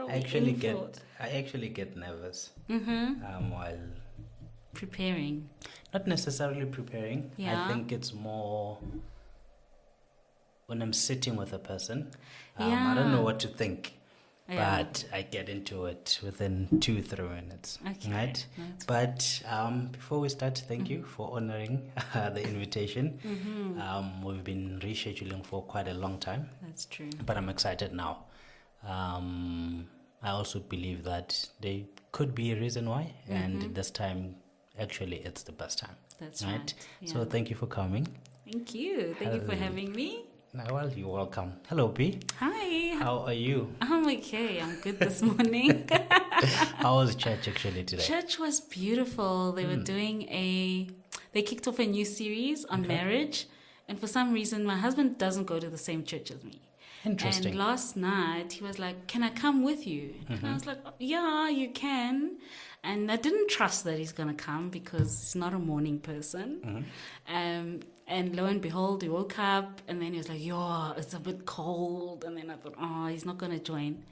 are I we actually in for? I actually get nervous while Preparing. not necessarily preparing. I Yeah. think it's more when I'm sitting with a person. I don't know Yeah. what to think, Yeah. but I get into it within 2-3 minutes. Okay. Right? That's But before we start, thank you for honoring the invitation. We've been rescheduling for quite a long time, That's true. but I'm excited now. I also believe that there could be a reason why, and this time, actually, it's the best time. That's right. So Yeah. thank you for coming. Thank you. Thank you for having me. Well, you're welcome. Hello, P. Hi. How are you? I'm okay. I'm good this morning. How was church actually today? Church was beautiful. They were doing they kicked off a new series on marriage. And for some reason, my husband doesn't go to the same church as me. Interesting. And last night, he was like, "Can I come with you?" And I was like, "Yeah, you can." And I didn't trust that he's going to come because he's not a morning person. And lo and behold, he woke up and then he was like, "Yo, it's a bit cold." And then I thought, "Oh, he's not going to join."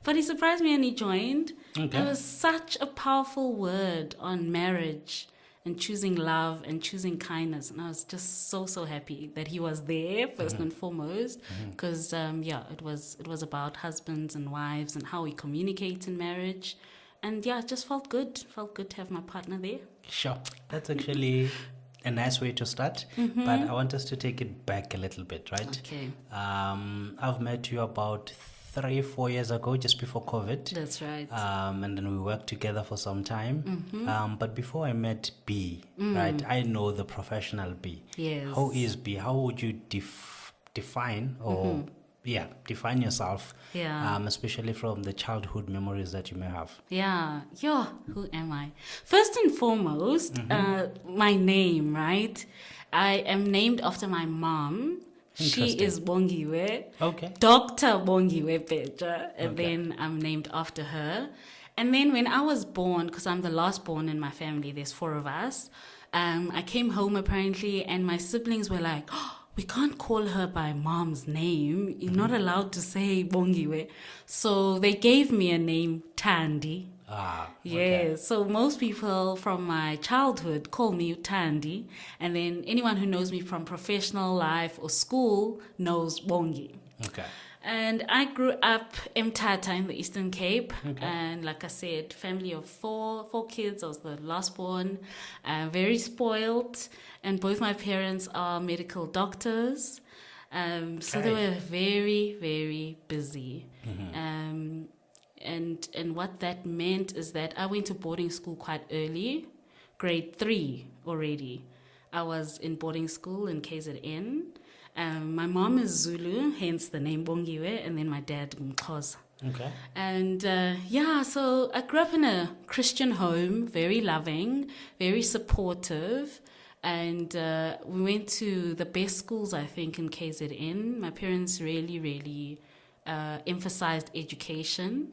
But he surprised me and he joined. Okay. It was such a powerful word on marriage and choosing love and choosing kindness. And I was just so happy that he was there, first and foremost, because, it was about husbands and wives and how we communicate in marriage. And yeah, it just felt good. Felt good to have my partner there. Sure. That's actually a nice way to start, but I want us to take it back a little bit, right? Okay. I've met you about 3-4 years ago, just before COVID. That's right. And then we worked together for some time. But before I met B, right, I know the professional B. Yes. How is B? How would you define or define yourself? Yeah. Especially from the childhood memories that you may have. Yeah. Who am I? First and foremost, my name, right? I am named after my mom. She Interesting. is Bongiwe. Okay. Dr. Bongiwe Beja. And then I'm named after her. And then when I was born, because I'm the last born in my family, there's 4 of us, I came home apparently and my siblings were like, we can't call her by mom's name. You're not allowed to say Bongiwe. So they gave me a name, Tandi. Okay. Yeah, so most people from my childhood call me Tandi, and then anyone who knows me from professional life or school knows Bongi. Okay. And I grew up in Mthatha in the Eastern Cape, and like I said, family of four kids. I was the last born, very spoiled, and both my parents are medical doctors, so they were very, very busy. And what that meant is that I went to boarding school quite early, grade 3 already. I was in boarding school in KZN. My mom is Zulu, hence the name Bongiwe, and then my dad Mxhosa. Okay. And so I grew up in a Christian home, very loving, very supportive. And we went to the best schools, I think, in KZN. My parents really, really emphasized education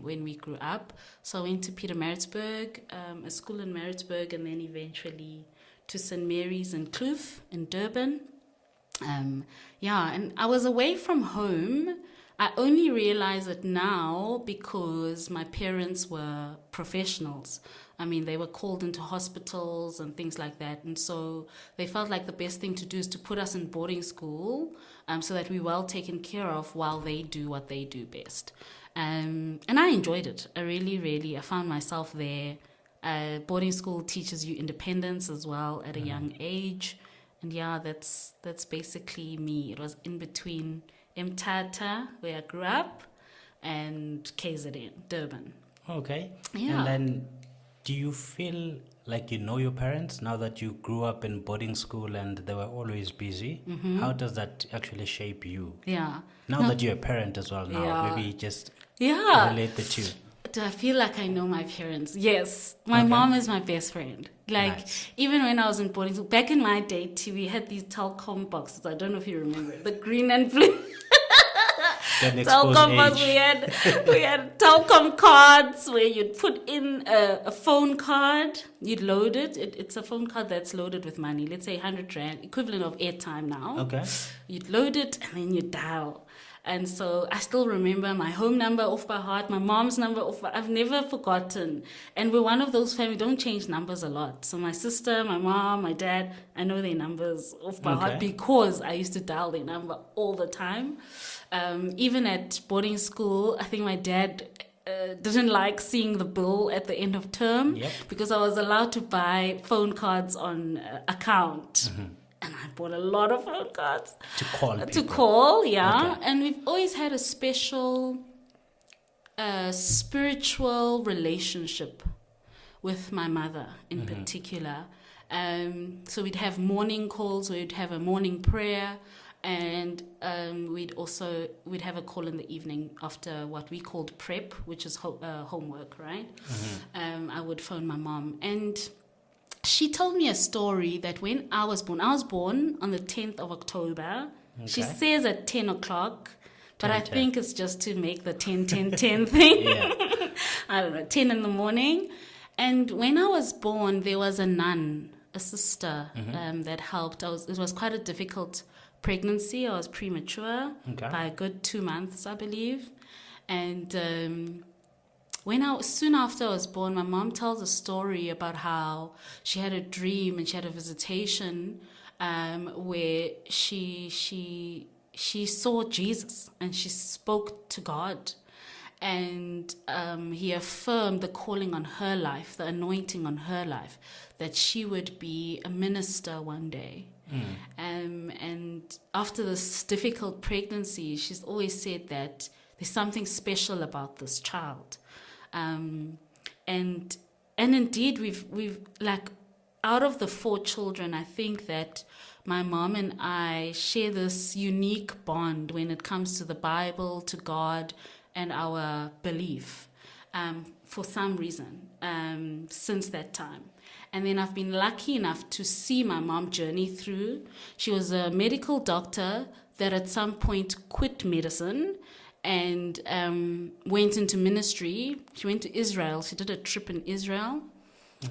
when we grew up. So I went to Pietermaritzburg, a school in Maritzburg, and then eventually to St. Mary's in Kloof in Durban. And I was away from home. I only realize it now because my parents were professionals. I mean, they were called into hospitals and things like that. And so they felt like the best thing to do is to put us in boarding school so that we're well taken care of while they do what they do best. And I enjoyed it. I really, I found myself there. Boarding school teaches you independence as well at a young age. And that's basically me. It was in between Mthatha, where I grew up, and KZN, Durban. Okay. Yeah. And then do you feel like you know your parents now that you grew up in boarding school and they were always busy? How does that actually shape you? Yeah. Now that you're a parent as well now, maybe just relate the two. Do I feel like I know my parents? Yes. My mom is my best friend. Like, even when I was in boarding school, back in my day too, we had these Telkom boxes. I don't know if you remember. The green and blue. Telkom box. We had Telkom cards where you'd put in a phone card. You'd load it. It's a phone card that's loaded with money. Let's say 100 Rand, equivalent of airtime now. Okay. You'd load it and then you dial. And so I still remember my home number off by heart, my mom's number off by, I've never forgotten. And we're one of those families, don't change numbers a lot. So my sister, my mom, my dad, I know their numbers off by heart because I used to dial their number all the time. Even at boarding school, I think my dad didn't like seeing the bill at the end of term because I was allowed to buy phone cards on account. And I bought a lot of phone cards. To call people. To call, yeah. Okay. And we've always had a special spiritual relationship with my mother in particular. So we'd have morning calls, we'd have a morning prayer, and we'd have a call in the evening after what we called prep, which is homework, right? I would phone my mom, and she told me a story that when I was born on the 10th of October. Okay. She says at 10 o'clock, but 10, I think it's just to make the 10 thing. I don't know, 10 in the morning. And when I was born, there was a nun, a sister, that helped. It was quite a difficult pregnancy. I was premature by a good 2 months, I believe. And soon after I was born, my mom tells a story about how she had a dream and she had a visitation where she saw Jesus and she spoke to God, and he affirmed the calling on her life, the anointing on her life, that she would be a minister one day. And after this difficult pregnancy, she's always said that there's something special about this child. And indeed, we've like, out of the 4 children, I think that my mom and I share this unique bond when it comes to the Bible, to God, and our belief, for some reason, since that time. And then I've been lucky enough to see my mom journey through. She was a medical doctor that at some point quit medicine and went into ministry. She went to Israel. She did a trip in Israel.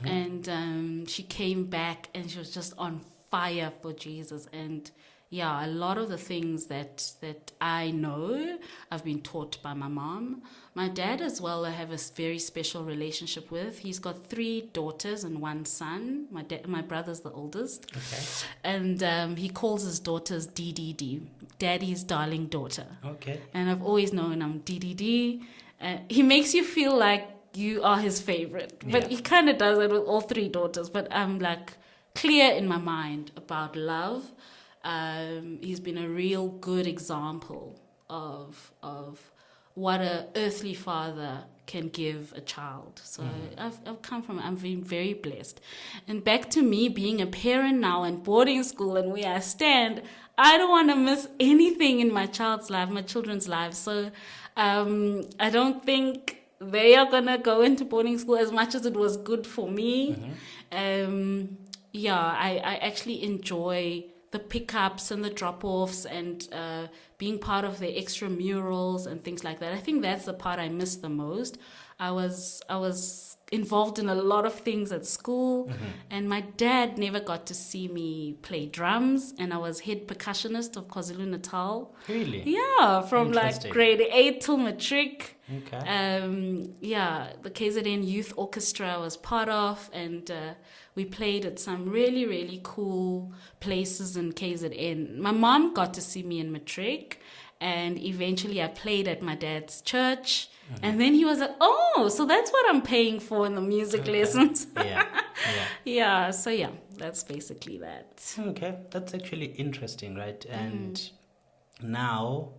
And she came back and she was just on fire for Jesus. And yeah, a lot of the things that I know, I've been taught by my mom. My dad as well, I have a very special relationship with. He's got 3 daughters and 1 son. My brother's the oldest. Okay. And he calls his daughters DDD, Daddy's darling daughter. Okay. And I've always known I'm DDD. He makes you feel like you are his favorite. But he kind of does it with all 3 daughters. But I'm like clear in my mind about love. He's been a real good example of what an earthly father can give a child. So I've come from, I'm being very blessed. And back to me being a parent now and boarding school and where I stand, I don't want to miss anything in my child's life, my children's lives. So I don't think they are going to go into boarding school as much as it was good for me. I actually enjoy the pickups and the drop-offs and being part of the extramurals and things like that. I think that's the part I miss the most. I was involved in a lot of things at school, and my dad never got to see me play drums, and I was head percussionist of KwaZulu-Natal. Really? Yeah, from like grade 8 till matric. Okay. The KZN Youth Orchestra I was part of, and we played at some really, really cool places in KZN. My mom got to see me in matric, and eventually I played at my dad's church. And then he was like, oh, so that's what I'm paying for in the music lessons. So that's basically that. Okay, that's actually interesting, right? And now,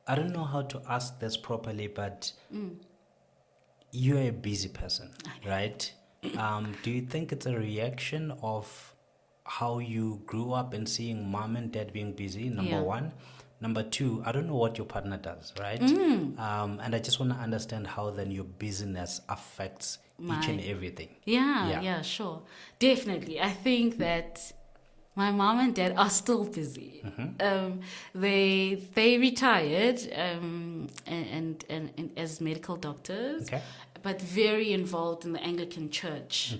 I don't know how to ask this properly, but you're a busy person, right? Do you think it's a reaction of how you grew up and seeing mom and dad being busy, number one? Number 2, I don't know what your partner does, right? And I just want to understand how then your business affects each and everything. Yeah, sure. Definitely. I think that my mom and dad are still busy. They retired and as medical doctors, but very involved in the Anglican Church.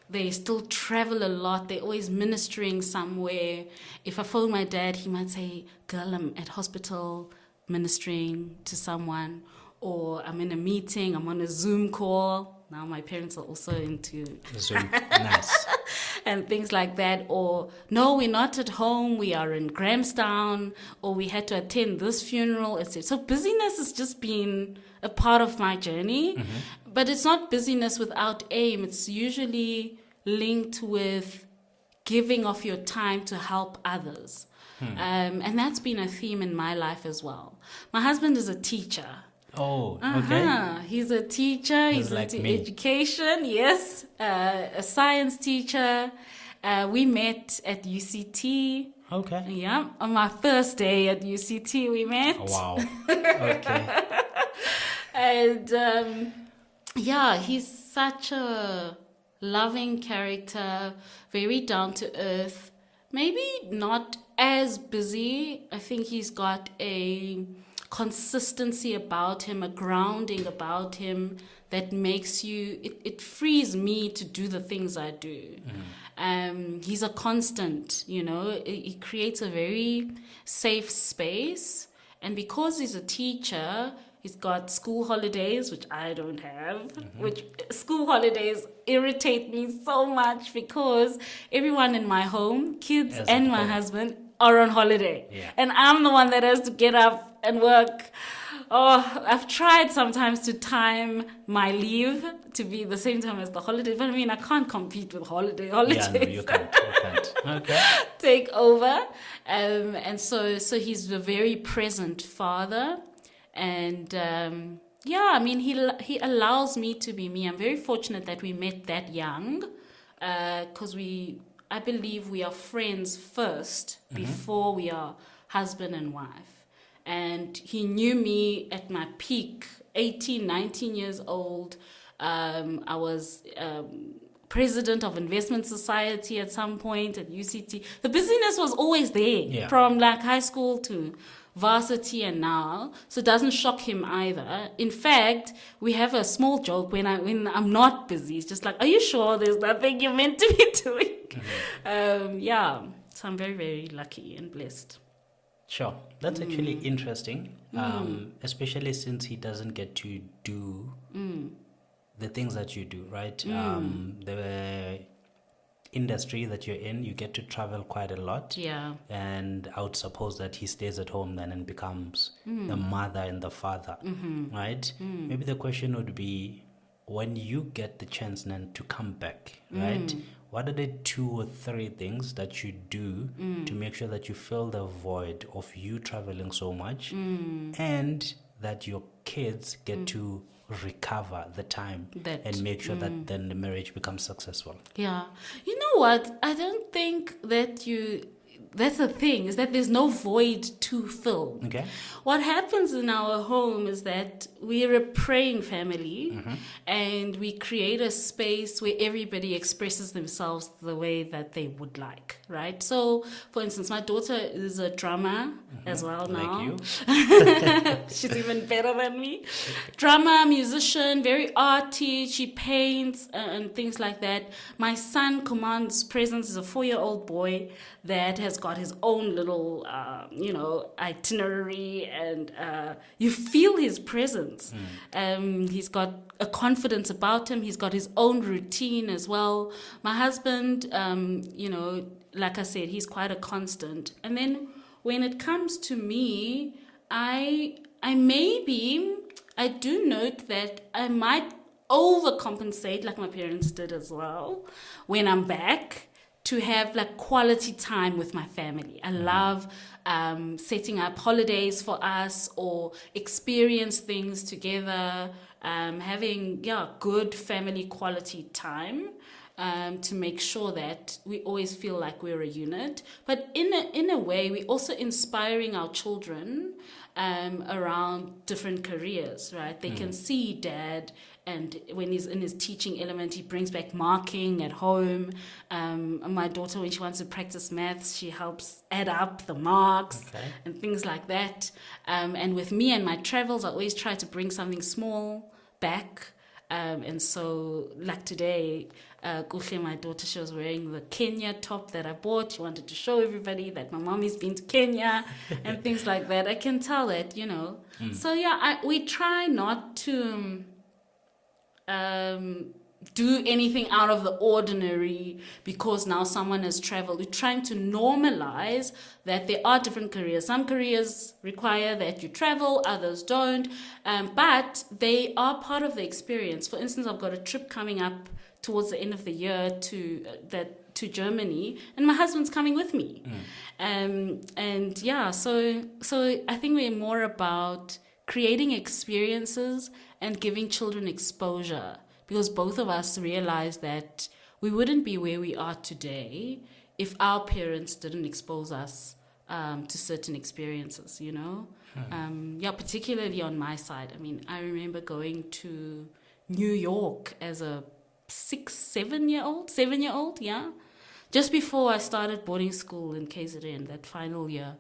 They still travel a lot. They're always ministering somewhere. If I phone my dad, he might say, girl, I'm at hospital ministering to someone, or I'm in a meeting, I'm on a Zoom call. Now my parents are also into Zoom. Nice. and things like that. Or, no, we're not at home, we are in Grahamstown, or we had to attend this funeral, etc. So busyness has just been a part of my journey. But it's not busyness without aim. It's usually linked with giving of your time to help others. And that's been a theme in my life as well. My husband is a teacher. Oh, okay. He's a teacher. He's like into me. education. Yes, a science teacher. We met at UCT. Okay. Yeah, on my first day at UCT, we met. Oh, wow. Okay. And he's such a loving character, very down to earth. Maybe not as busy. I think he's got a consistency about him, a grounding about him that makes you, it frees me to do the things I do. He's a constant, he creates a very safe space. And because he's a teacher, he's got school holidays, which I don't have, which school holidays irritate me so much because everyone in my home, kids and my husband, are on holiday. Yeah. And I'm the one that has to get up and work. Oh, I've tried sometimes to time my leave to be the same time as the holiday, but I mean, I can't compete with holidays. Yeah, no, you can't. Okay. Take over. And so he's a very present father. And he allows me to be me. I'm very fortunate that we met that young, because I believe we are friends first before we are husband and wife. And he knew me at my peak, 18, 19 years old. I was president of Investment Society at some point at UCT. The busyness was always there, from like high school to varsity and now, so it doesn't shock him either. In fact, we have a small joke when I'm not busy. It's just like, are you sure there's nothing you're meant to be doing? So I'm very, very lucky and blessed. Sure. That's actually interesting, especially since he doesn't get to do the things that you do, right? The industry that you're in, you get to travel quite a lot. Yeah. And I would suppose that he stays at home then and becomes the mother and the father, right? Maybe the question would be, when you get the chance then to come back, right? What are the 2 or 3 things that you do to make sure that you fill the void of you traveling so much and that your kids get to recover the time and make sure that then the marriage becomes successful? Yeah. You know what? I don't think that that's the thing, is that there's no void to fill. Okay. What happens in our home is that we're a praying family and we create a space where everybody expresses themselves the way that they would like, right? So, for instance, my daughter is a drummer as well now. Like you. She's even better than me. Drummer, musician, very arty. She paints and things like that. My son commands presence. Is a 4-year-old boy that has got his own little, itinerary, and you feel his presence. He's got a confidence about him. He's got his own routine as well. My husband, like I said, he's quite a constant. And then when it comes to me, I do note that I might overcompensate, like my parents did as well, when I'm back, to have like quality time with my family. I love setting up holidays for us or experience things together, having good family quality time. To make sure that we always feel like we're a unit. But in a way, we're also inspiring our children around different careers, right? They can see dad, and when he's in his teaching element, he brings back marking at home. My daughter, when she wants to practice maths, she helps add up the marks and things like that. And with me and my travels, I always try to bring something small back. And so, like today, Kuhle, my daughter, she was wearing the Kenya top that I bought. She wanted to show everybody that my mommy's been to Kenya and things like that. I can tell that, So, we try not to do anything out of the ordinary because now someone has traveled. We're trying to normalize that there are different careers. Some careers require that you travel, others don't, but they are part of the experience. For instance, I've got a trip coming up towards the end of the year to Germany, and my husband's coming with me. So I think we're more about creating experiences and giving children exposure, because both of us realize that we wouldn't be where we are today if our parents didn't expose us to certain experiences, particularly on my side. I mean, I remember going to New York as a 7-year-old, just before I started boarding school in KZN, that final year.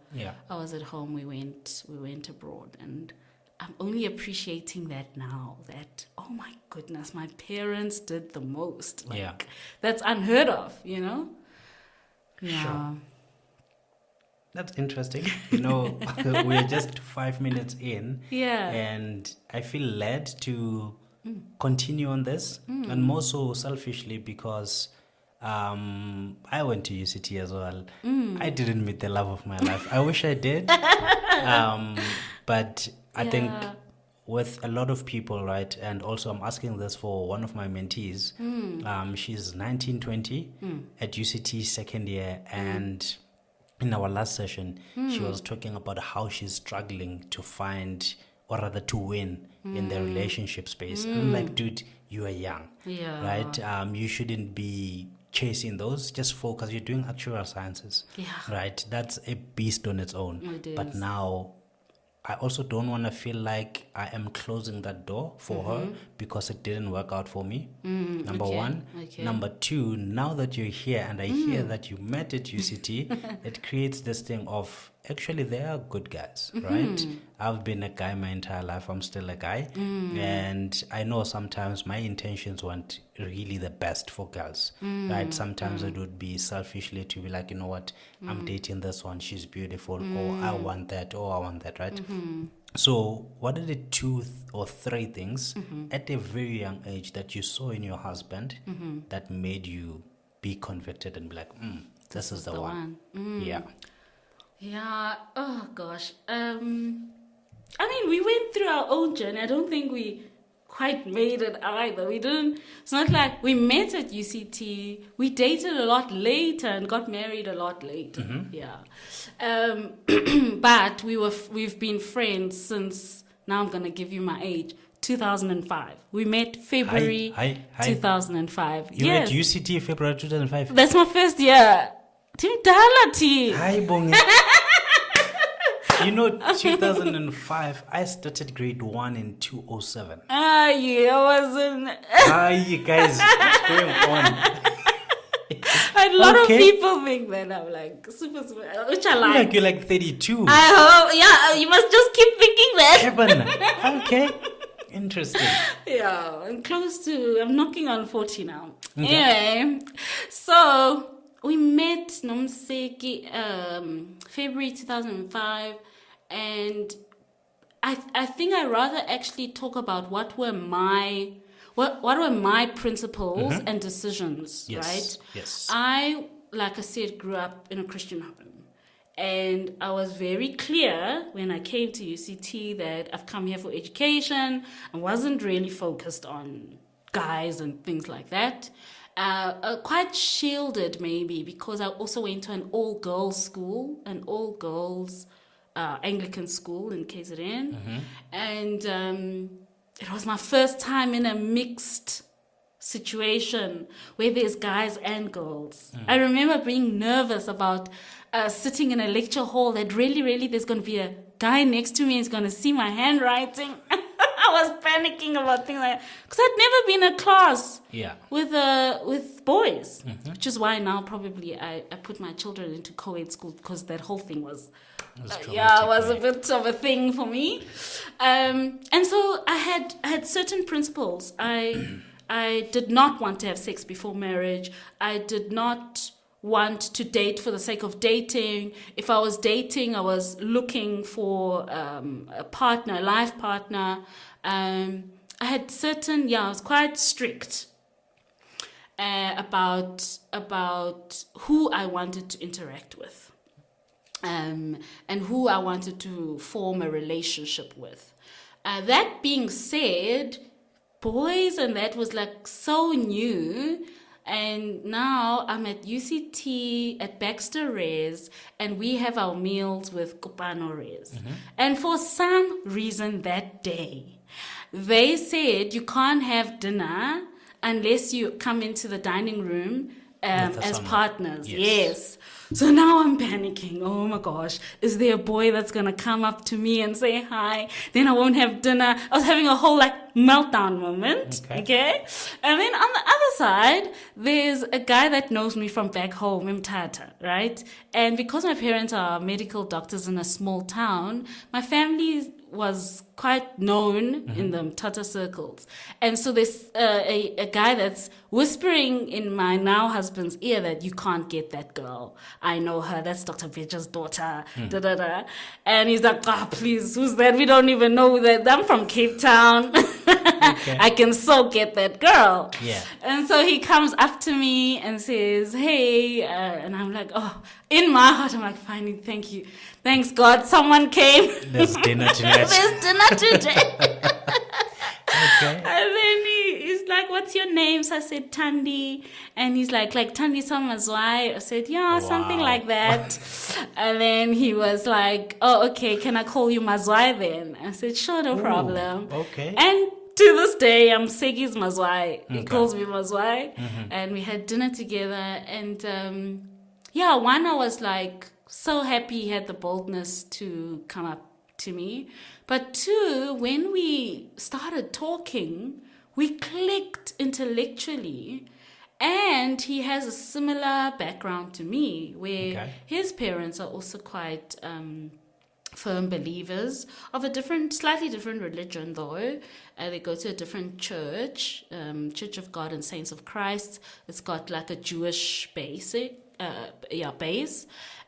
I was at home. We went abroad, and I'm only appreciating that now, that, oh my goodness, my parents did the most. That's unheard of, Yeah. Sure. That's interesting. We're just 5 minutes in. And I feel led to continue on this, and more so selfishly because I went to UCT as well. I didn't meet the love of my life. I wish I did. But I think with a lot of people, right, and also I'm asking this for one of my mentees. She's 19, 20 at UCT second year, and in our last session, she was talking about how she's struggling to find, or rather to win in the relationship space. And I'm like, dude, you are young, right? You shouldn't be chasing those. Just focus. You're doing actuarial sciences, right? That's a beast on its own. But now, I also don't want to feel like I am closing that door for her because it didn't work out for me. Number one. Number two, now that you're here and I hear that you met at UCT, it creates this thing of, actually, they are good guys, right? I've been a guy my entire life. I'm still a guy. And I know sometimes my intentions weren't really the best for girls, right? Sometimes it would be selfishly to be like, you know what, I'm dating this one. She's beautiful. Or I want that. Or I want that, right? So what are the 2 or 3 things at a very young age that you saw in your husband that made you be convicted and be like, this is the one? Yeah. Oh gosh. I mean, we went through our own journey. I don't think we quite made it either. We didn't. It's not like we met at UCT. We dated a lot later and got married a lot later. But we've been friends since. Now I'm gonna give you my age. 2005. We met February 2005. You met UCT February 2005. That's my first year. Tidalati. Hi, Bongi. 2005, I started grade 1 in 2007. I wasn't. You guys, what's going on? A lot of people think that I'm like super, which I like. You're like 32. I hope, you must just keep thinking that. Okay. Interesting. I'm knocking on 40 now. Anyway, so we met Nomseki February 2005, and I think I rather actually talk about what were my principles and decisions, right? Yes. I, like I said, grew up in a Christian home. And I was very clear when I came to UCT that I've come here for education. I wasn't really focused on guys and things like that. Quite shielded maybe because I also went to an all-girls school, an all-girls Anglican school in KZN. And it was my first time in a mixed situation where there's guys and girls. I remember being nervous about sitting in a lecture hall that really there's going to be a guy next to me and he's going to see my handwriting. I was panicking about things like that because I'd never been in a class with boys, which is why now probably I put my children into co-ed school because that whole thing was Yeah, it was a bit of a thing for me. And so I had certain principles. I did not want to have sex before marriage. I did not want to date for the sake of dating. If I was dating, I was looking for a partner, a life partner. I had certain, I was quite strict about who I wanted to interact with, and who I wanted to form a relationship with. That being said, boys and that was like so new. And now I'm at UCT at Baxter Res, and we have our meals with Kopano Res. And for some reason that day, they said you can't have dinner unless you come into the dining room as partners. Yes. So now I'm panicking. Oh my gosh, is there a boy that's gonna come up to me and say hi? Then I won't have dinner. I was having a whole meltdown moment. Okay. And then on the other side, there's a guy that knows me from back home, Mtata, right? And because my parents are medical doctors in a small town, my family was quite known in the Mtata circles. And so there's a guy that's whispering in my now husband's ear that you can't get that girl. I know her. That's Dr. Beja's daughter. Da, da, da. And he's like, please, who's that? We don't even know that. I'm from Cape Town. I can so get that girl. Yeah. And so he comes up to me and says, hey, and I'm like, in my heart, I'm like, finally, thank you. Thanks, God, someone came. There's dinner tonight. There's dinner today. And then he's like, what's your name? So I said, Tandi. And he's like Tandi Samazwai. I said, yeah, something like that. And then he was like, oh, okay, can I call you Mazwai then? I said, sure, no problem. Okay. And to this day, I'm Segi's Mazwai. He calls me Mazwai. And we had dinner together. And one, I was like so happy he had the boldness to come up to me. But two, when we started talking, we clicked intellectually. And he has a similar background to me, where his parents are also quite firm believers of a slightly different religion, though. They go to a different church, Church of God and Saints of Christ. It's got like a Jewish base.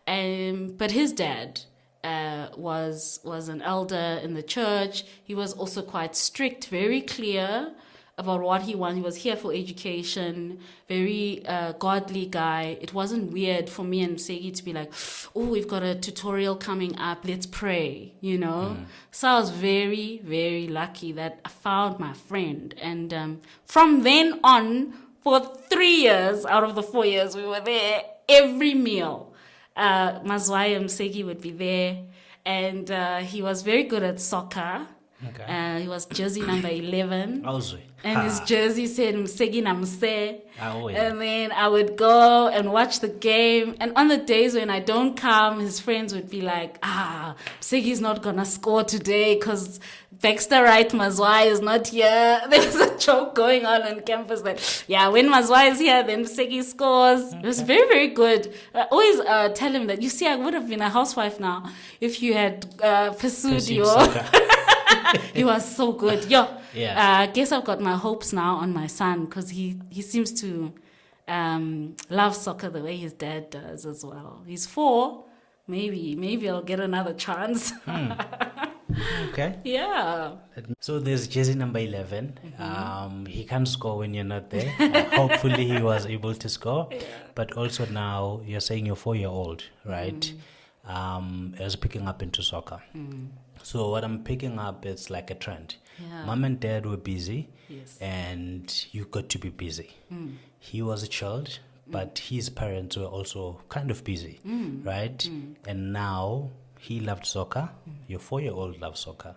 But his dad was an elder in the church. He was also quite strict, very clear about what he wanted. He was here for education, very godly guy. It wasn't weird for me and Segi to be like, oh, we've got a tutorial coming up, let's pray, So I was very, very lucky that I found my friend. And from then on, for 3 years out of the 4 years we were there, every meal, Mazwai and Segi would be there. And he was very good at soccer. He was jersey number 11. And his jersey said Msegi Namse. And then I would go and watch the game. And on the days when I don't come, his friends would be like, Msegi's not going to score today because Baxter Wright Mazwai is not here. There was a joke going on campus that, when Mazwai is here, then Msegi scores. It was very, very good. I always tell him that, you see, I would have been a housewife now if you had pursued your... He was so good. I guess I've got my hopes now on my son because he seems to love soccer the way his dad does as well. He's 4. Maybe I'll get another chance. Okay. Yeah. So there's jersey number 11. He can't score when you're not there. Hopefully he was able to score. Yeah. But also now you're saying you're 4-year-old, right? I was picking up into soccer. So what I'm picking up is like a trend. Mom and dad were busy, and you got to be busy. He was a child, but his parents were also kind of busy, right? And now he loved soccer. Your 4-year-old loves soccer.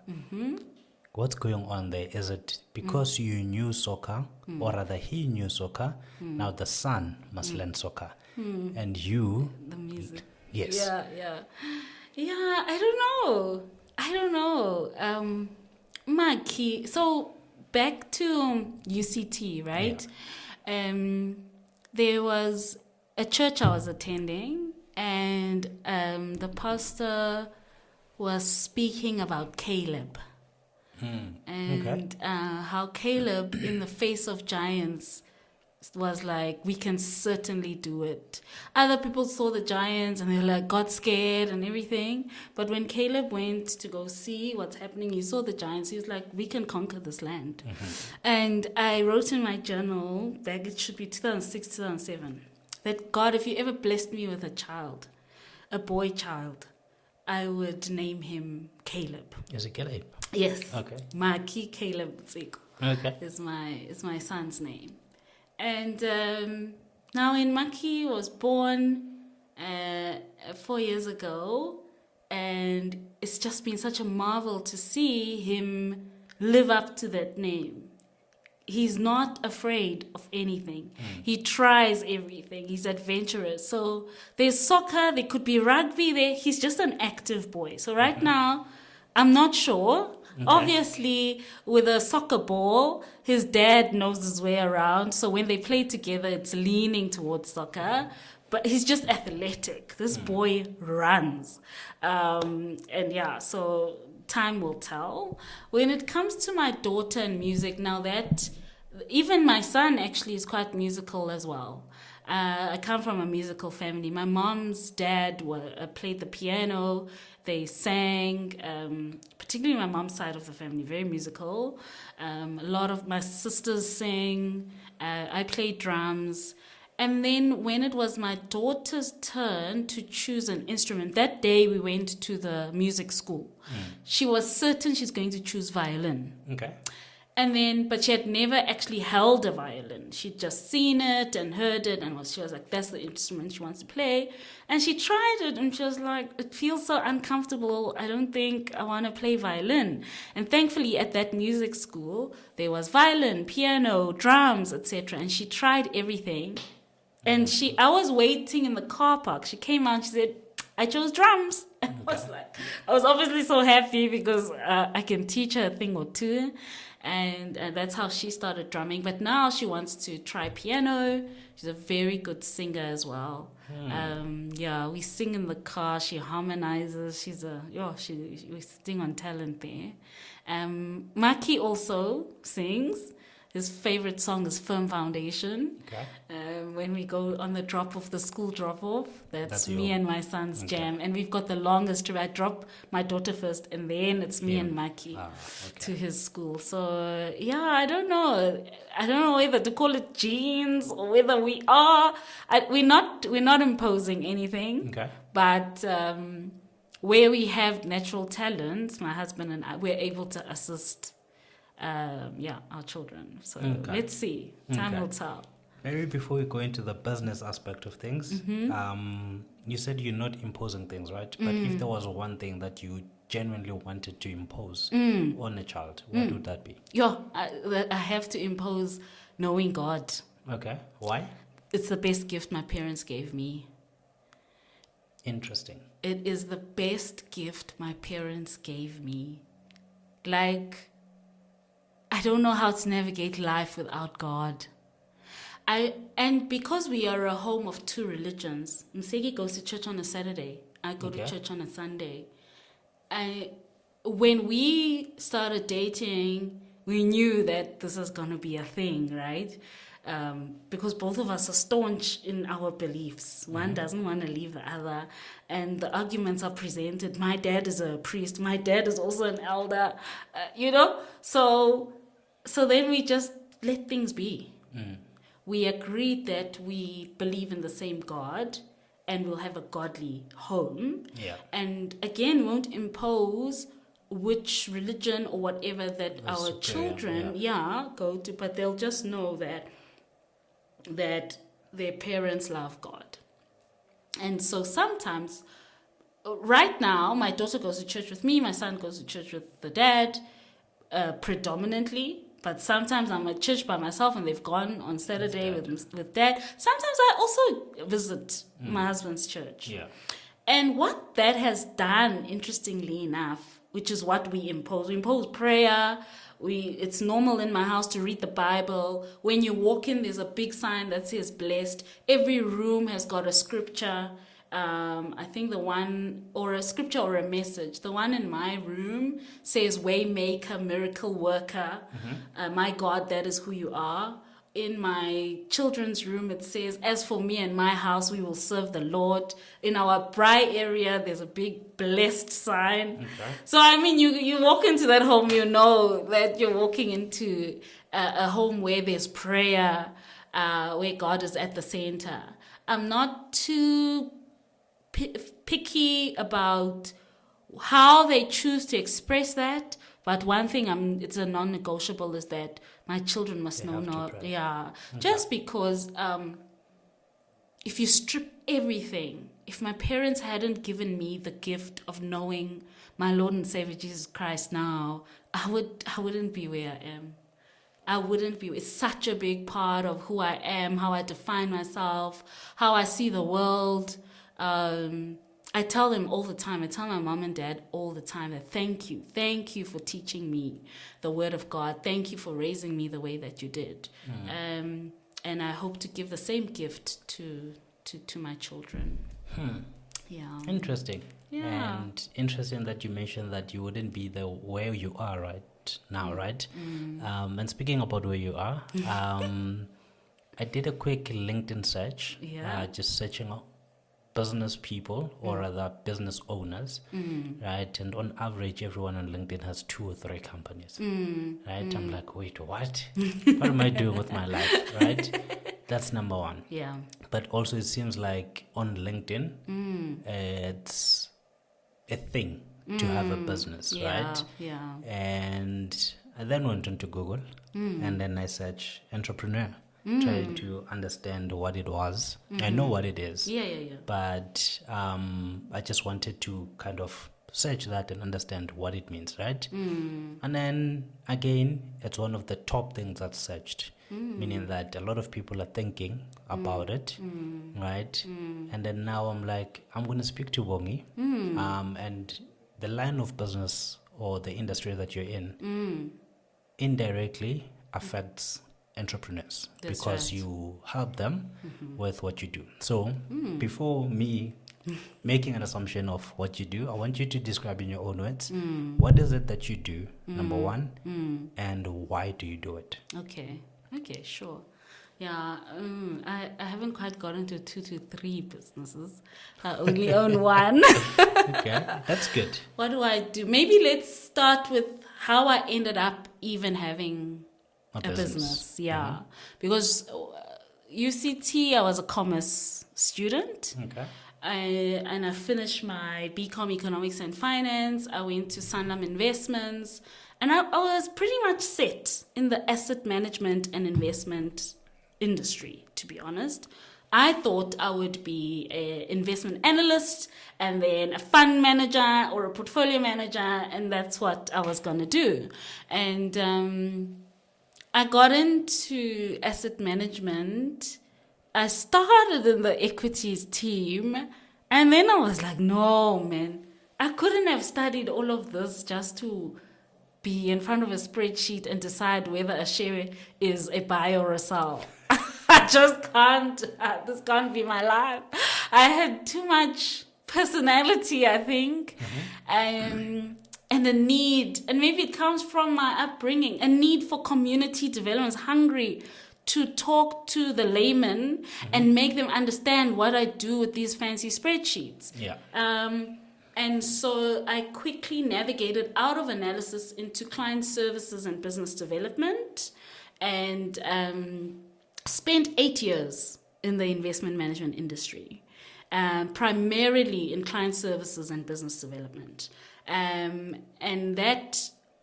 What's going on there? Is it because you knew soccer, or rather he knew soccer, now the son must learn soccer, and you... The music. Yes. Yeah, I don't know. Maki. So back to UCT, right? There was a church I was attending, and the pastor was speaking about Caleb. And how Caleb, in the face of giants, was like, we can certainly do it. Other people saw the giants and they like got scared and everything. But when Caleb went to go see what's happening, he saw the giants. He was like, we can conquer this land. And I wrote in my journal, back it should be 2006, 2007, that God, if you ever blessed me with a child, a boy child, I would name him Caleb. Is it Caleb? Yes. Okay. Maki Caleb Ntsiko. Okay. Is my son's name. And now when Maki was born 4 years ago, and it's just been such a marvel to see him live up to that name. He's not afraid of anything. He tries everything. He's adventurous. So there's soccer, there could be rugby there. He's just an active boy. So right now, I'm not sure. Okay. Obviously, with a soccer ball, his dad knows his way around. So when they play together, it's leaning towards soccer. But he's just athletic. This boy runs. And yeah, so time will tell. When it comes to my daughter and music, now that even my son actually is quite musical as well. I come from a musical family. My mom's dad played the piano. They sang, particularly my mom's side of the family, very musical. A lot of my sisters sing. I played drums. And then when it was my daughter's turn to choose an instrument, that day we went to the music school. She was certain she's going to choose violin. Okay. And then, but she had never actually held a violin. She'd just seen it and heard it, and she was like, that's the instrument she wants to play. And she tried it, and she was like, it feels so uncomfortable. I don't think I want to play violin. And thankfully, at that music school, there was violin, piano, drums, etc. And she tried everything. And I was waiting in the car park. She came out, she said, I chose drums. And I was obviously so happy because I can teach her a thing or two. And that's how she started drumming. But now she wants to try piano. She's a very good singer as well. Yeah, we sing in the car. She harmonizes. We sing on talent there. Maki also sings. His favorite song is Firm Foundation. Okay. When we go on the school drop-off, that's me and my son's jam. And we've got the longest trip. I drop my daughter first, and then it's me and Maki to his school. So, yeah, I don't know. I don't know whether to call it genes or whether we are. We're not imposing anything. Okay. But where we have natural talents, my husband and I, we're able to assist our children. So let's see. Time will tell. Maybe before we go into the business aspect of things, you said you're not imposing things, right? But if there was one thing that you genuinely wanted to impose on a child, what would that be? I have to impose knowing God. Okay. Why? It's the best gift my parents gave me. Interesting. It is the best gift my parents gave me. Like, I don't know how to navigate life without God. And because we are a home of two religions, Msegi goes to church on a Saturday. I go to church on a Sunday. When we started dating, we knew that this is going to be a thing, right? Because both of us are staunch in our beliefs. One doesn't want to leave the other. And the arguments are presented. My dad is a priest. My dad is also an elder. So then we just let things be. We agreed that we believe in the same God and we'll have a godly home. Yeah. And again, won't impose which religion or whatever that our children go to, but they'll just know that their parents love God. And so sometimes, right now, my daughter goes to church with me, my son goes to church with the dad, predominantly. But sometimes I'm at church by myself and they've gone on Saturday with dad. Sometimes I also visit my husband's church. Yeah. And what that has done, interestingly enough, which is what we impose prayer. It's normal in my house to read the Bible. When you walk in, there's a big sign that says blessed. Every room has got a scripture. I think the one, or a scripture or a message, the one in my room says, Waymaker, miracle worker, my God, that is who you are. In my children's room, it says, as for me and my house, we will serve the Lord. In our Braai area, there's a big blessed sign. Okay. So, I mean, you walk into that home, you know that you're walking into a home where there's prayer, where God is at the center. I'm not too picky about how they choose to express that, but one thing it's a non-negotiable is that my children must know. Just because if you strip everything, if my parents hadn't given me the gift of knowing my Lord and Savior Jesus Christ now, I wouldn't be where I am. I wouldn't be. It's such a big part of who I am, how I define myself, how I see the world. I tell them all the time, I tell my mom and dad all the time that thank you for teaching me the word of God. Thank you for raising me the way that you did. And I hope to give the same gift to my children. Yeah. Interesting. Yeah. And interesting that you mentioned that you wouldn't be where you are right now, right? And speaking about where you are, I did a quick LinkedIn search, just searching out business people, or rather business owners, right? And on average, everyone on LinkedIn has 2 or 3 companies, right? I'm like, wait, what? What am I doing with my life, right? That's number one. Yeah. But also, it seems like on LinkedIn, it's a thing to have a business, right? Yeah. And I then went into Google, and then I searched entrepreneur. Trying to understand what it was. I know what it is. Yeah. But I just wanted to kind of search that and understand what it means, right? And then again, it's one of the top things that's searched, meaning that a lot of people are thinking about it, right? And then now I'm like, I'm going to speak to Bongi, and the line of business or the industry that you're in indirectly affects entrepreneurs. That's because right. You help them with what you do. So before me making an assumption of what you do, I want you to describe in your own words, what is it that you do, number one, and why do you do it? Okay, sure. Yeah, I haven't quite gotten to 2 to 3 businesses. I only own one. Okay, that's good. What do I do? Maybe let's start with how I ended up even having a business. Yeah. Because UCT, I was a commerce student. Okay. And I finished my BCom Economics and Finance. I went to Sanlam Investments. And I was pretty much set in the asset management and investment industry, to be honest. I thought I would be an investment analyst and then a fund manager or a portfolio manager, and that's what I was going to do. And I got into asset management. I started in the equities team, and then I was like, no, man, I couldn't have studied all of this just to be in front of a spreadsheet and decide whether a share is a buy or a sell. I just can't. This can't be my life. I had too much personality, I think. And a need, and maybe it comes from my upbringing, a need for community development, hungry to talk to the layman and make them understand what I do with these fancy spreadsheets. Yeah. And so I quickly navigated out of analysis into client services and business development, and spent 8 years in the investment management industry, primarily in client services and business development. And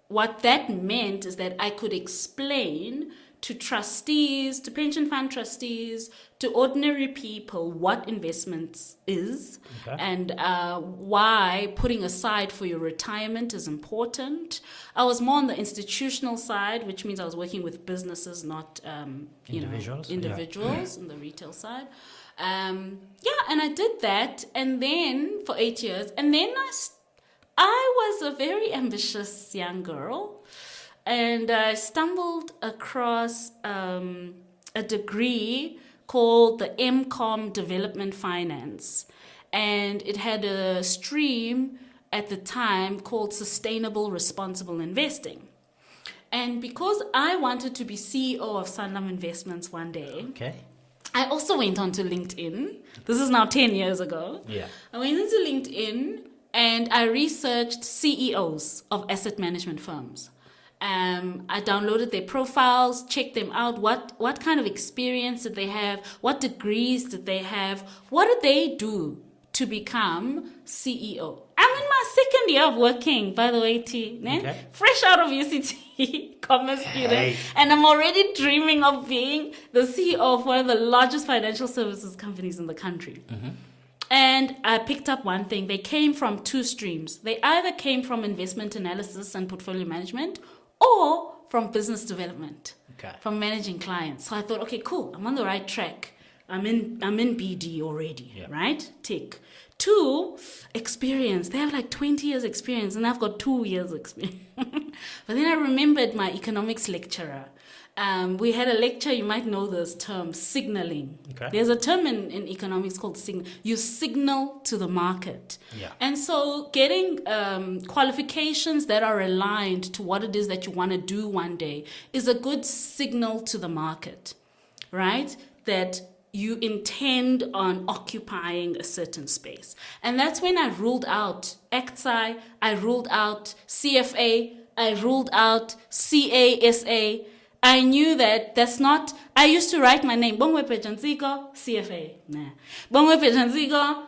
what that meant is that I could explain to trustees, to pension fund trustees, to ordinary people what investments is, and why putting aside for your retirement is important. I was more on the institutional side, which means I was working with businesses, not individuals in the retail side. And I did that, and then for 8 years, and then I was a very ambitious young girl, and I stumbled across a degree called the MCOM Development Finance. and it had a stream at the time called Sustainable Responsible Investing. And because I wanted to be CEO of Sanlam Investments one day, Okay. I also went onto LinkedIn. This is now 10 years ago. Yeah. I went into LinkedIn and I researched CEOs of asset management firms. I downloaded their profiles, checked them out. What kind of experience did they have? What degrees did they have? What did they do to become CEO? I'm in my second year of working, by the way, T. Okay. Fresh out of UCT, commerce student. Hey. And I'm already dreaming of being the CEO of one of the largest financial services companies in the country. And I picked up one thing. They came from two streams. They either came from investment analysis and portfolio management or from business development, Okay. from managing clients. So I thought, okay, cool. I'm on the right track. I'm in BD already, Yeah. right? Tick. 2, experience. They have like 20 years experience and I've got 2 years experience. But then I remembered my economics lecturer. We had a lecture, you might know this term, signaling. Okay. There's a term in economics called signal. You signal to the market. Yeah. And so getting qualifications that are aligned to what it is that you want to do one day is a good signal to the market, right? That you intend on occupying a certain space. And that's when I ruled out ACTSI, I ruled out CFA, I ruled out CASA. I knew that that's not, I used to write my name, Bongiwe Beja-Ntsiko, CFA. Nah. Bongiwe Beja-Ntsiko,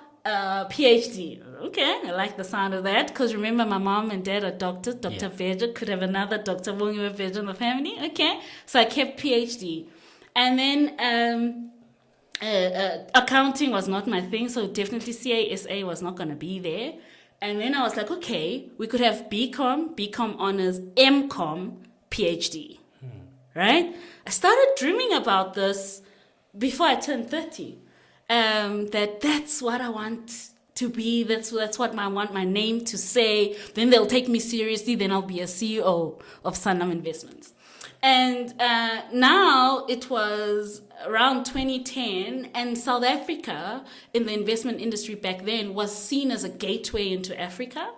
PhD. Okay, I like the sound of that because remember my mom and dad are doctors. Dr. Beja could have another Dr. Bongiwe Beja in the family. Okay, so I kept PhD. And then accounting was not my thing, so definitely CASA was not going to be there. And then I was like, okay, we could have BCom honors, MCom, PhD. Right? I started dreaming about this before I turned 30. That's what I want to be. That's what I want my name to say. Then they'll take me seriously. Then I'll be a CEO of Sanlam Investments. And now it was around 2010, and South Africa in the investment industry back then was seen as a gateway into Africa.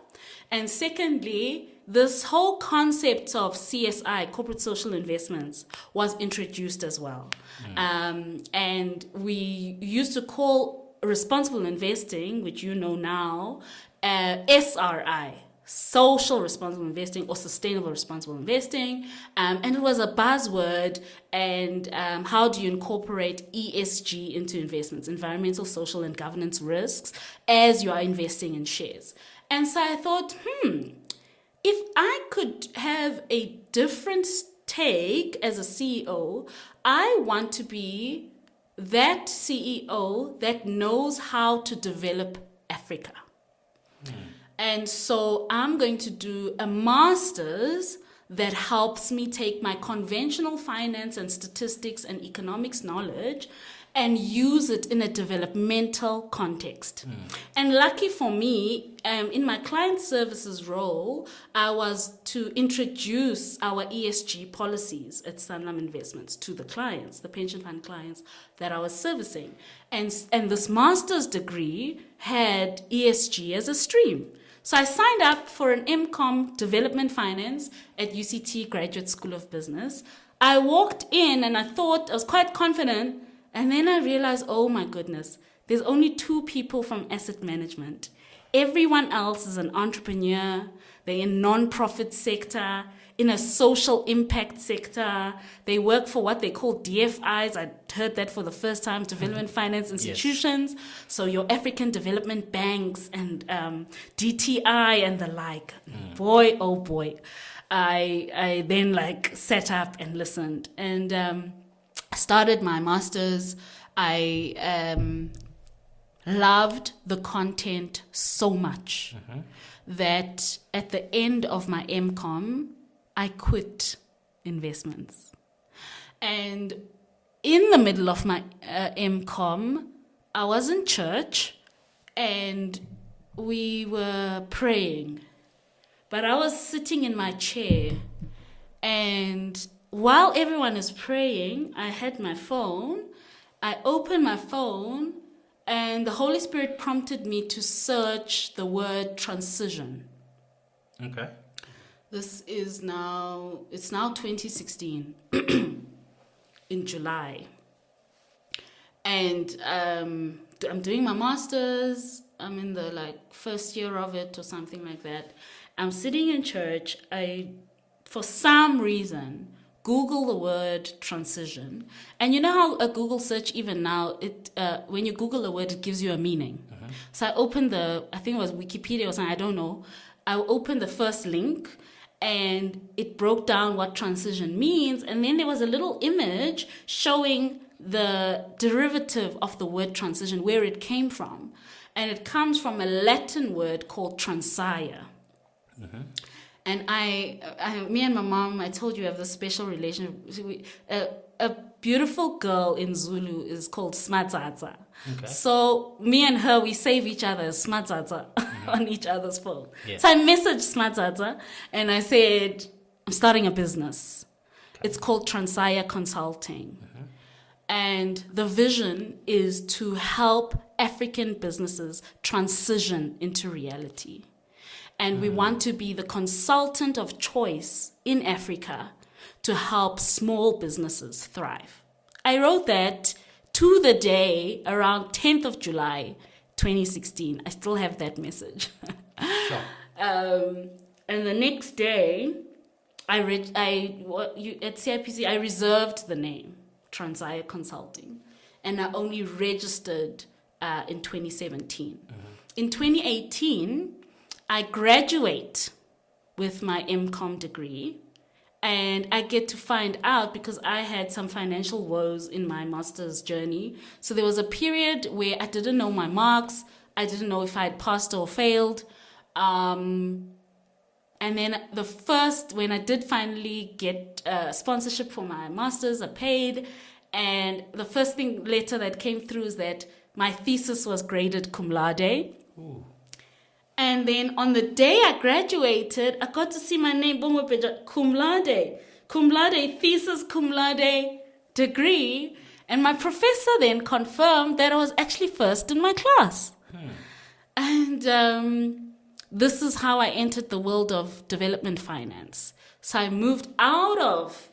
And secondly, this whole concept of CSI, corporate social investments, was introduced as well. And we used to call responsible investing, which you know now, SRI, social responsible investing or sustainable responsible investing. And it was a buzzword. And how do you incorporate ESG into investments, environmental, social, and governance risks, as you are investing in shares? And so I thought, if I could have a different take as a CEO, I want to be that CEO that knows how to develop Africa. And so I'm going to do a master's that helps me take my conventional finance and statistics and economics knowledge and use it in a developmental context. And lucky for me, in my client services role, I was to introduce our ESG policies at Sanlam Investments to the clients, the pension fund clients that I was servicing. And this master's degree had ESG as a stream. So I signed up for an MCom Development Finance at UCT Graduate School of Business. I walked in and I thought, I was quite confident, and then I realized, oh my goodness, there's only 2 people from asset management. Everyone else is an entrepreneur. They're in non-profit sector, in a social impact sector. They work for what they call DFIs. I heard that for the first time, development finance institutions. Yes. So your African development banks and DTI and the like. Boy, oh boy. I then sat up and listened and started my master's. I loved the content so much that at the end of my MCom, I quit investments. And in the middle of my MCom, I was in church and we were praying. But I was sitting in my chair, and while everyone is praying, I had my phone. I opened my phone And the Holy Spirit prompted me to search the word transition. Okay. This is it's now 2016 in July. And I'm doing my master's. I'm in the first year of it or something like that. I'm sitting in church. For some reason, Google the word transition. And you know how a Google search, even now, when you Google a word, it gives you a meaning. Uh-huh. So I opened I think it was Wikipedia or something, I don't know. I opened the first link and it broke down what transition means. And then there was a little image showing the derivative of the word transition, where it came from. And it comes from a Latin word called transire. Uh-huh. And me and my mom, I told you, have this special relationship. A beautiful girl in Zulu is called smatata. Okay. So me and her, we save each other as smatata on each other's phone. Yeah. So I messaged smatata and I said, I'm starting a business. Okay. It's called Transire Consulting. And the vision is to help African businesses transition into reality. And we want to be the consultant of choice in Africa to help small businesses thrive. I wrote that to the day around 10th of July, 2016. I still have that message. Sure. And the next day, at CIPC, I reserved the name, Transire Consulting. And I only registered in 2017. Mm-hmm. In 2018, I graduate with my MCOM degree, and I get to find out, because I had some financial woes in my master's journey. So there was a period where I didn't know my marks. I didn't know if I had passed or failed. And then when I did finally get sponsorship for my master's, I paid. And the first letter that came through is that my thesis was graded cum laude. Ooh. And then on the day I graduated, I got to see my name, Bongiwe Beja, cum laude, thesis cum laude degree. And my professor then confirmed that I was actually first in my class. And this is how I entered the world of development finance. So I moved out of